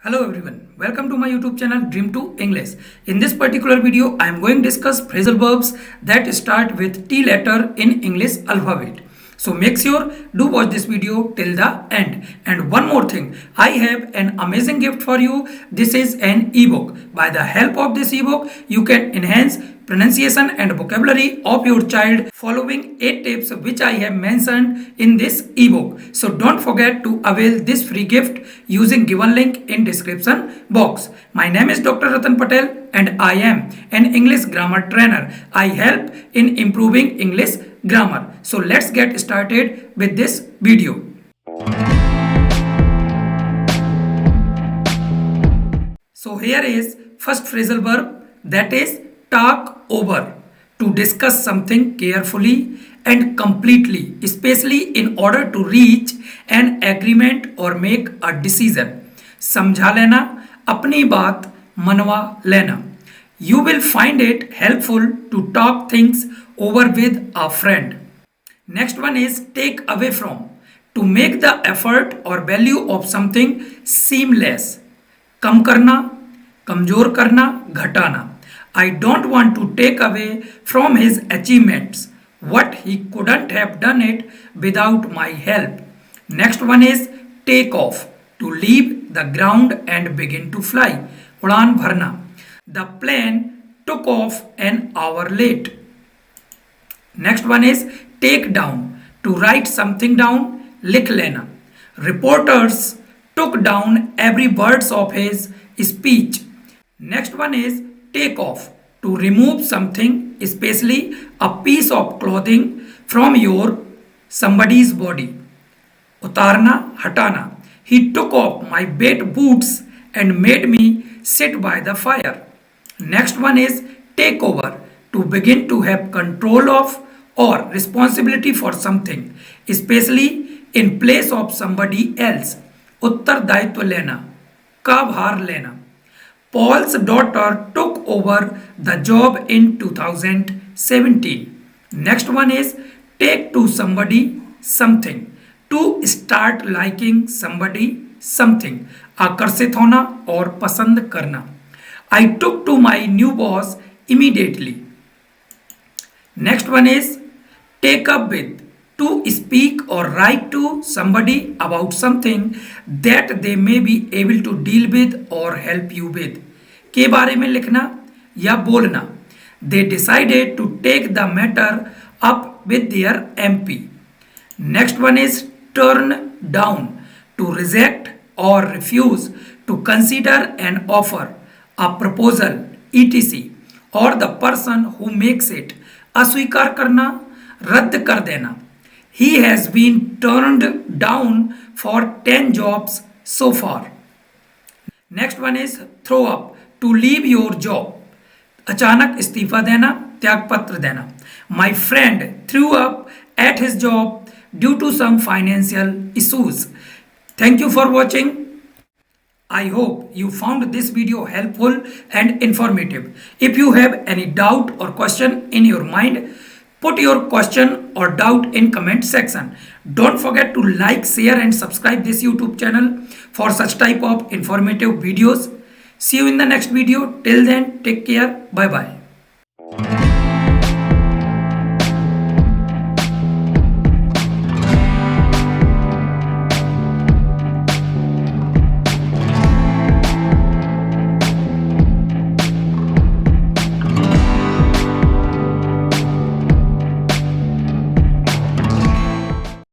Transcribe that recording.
Hello everyone, welcome to my YouTube channel Dream to English. In this particular video, I am going to discuss phrasal verbs that start with T letter in English alphabet. So make sure do watch this video till the end. And one more thing, I have an amazing gift for you. This is an ebook. By the help of this ebook, you can enhance pronunciation and vocabulary of your child following 8 tips which I have mentioned in this ebook. So don't forget to avail this free gift using given link in description box. My name is Dr. Ratan Patel and I am an English grammar trainer. I help in improving English grammar. So let's get started with this video. So here is first phrasal verb, that is talk over, to discuss something carefully and completely, especially in order to reach an agreement or make a decision. समझा लेना, अपनी बात मनवा लेना. You will find it helpful to talk things over with a friend. Next one is take away from, to make the effort or value of something seem less. कम करना, कमजोर करना, घटाना. I don't want to take away from his achievements what he couldn't have done it without my help. Next one is take off, to leave the ground and begin to fly. उड़ान भरना. The plane took off an hour late. Next one is take down, to write something down, लिख लेना. Reporters took down every words of his speech. Next one is take off, to remove something, especially a piece of clothing from your somebody's body. उतारना, हटाना. He took off my wet boots and made me sit by the fire. Next one is take over, to begin to have control of or responsibility for something, especially in place of somebody else. उत्तरदायित्व लेना, का भार लेना. Paul's daughter took over the job in 2017. Next one is take to somebody something, to start liking somebody something. आकर्षित होना और पसंद करना. I took to my new boss immediately. Next one is take up with, to speak or write to somebody about something that they may be able to deal with or help you with. के बारे में लिखना या बोलना. They decided to take the matter up with their MP. Next one is turn down, to reject or refuse, to consider an offer, a proposal, etc. or the person who makes it. अस्वीकार करना, रद्द कर देना. He has been turned down for 10 jobs so far. Next one is throw up, to leave your job. अचानक इस्तीफा देना, त्यागपत्र देना. My friend threw up at his job due to some financial issues. Thank you for watching. I hope you found this video helpful and informative. If you have any doubt or question in your mind, put your question or doubt in comment section. Don't forget to like, share and subscribe this YouTube channel for such type of informative videos. See you in the next video. Till then, take care. Bye bye.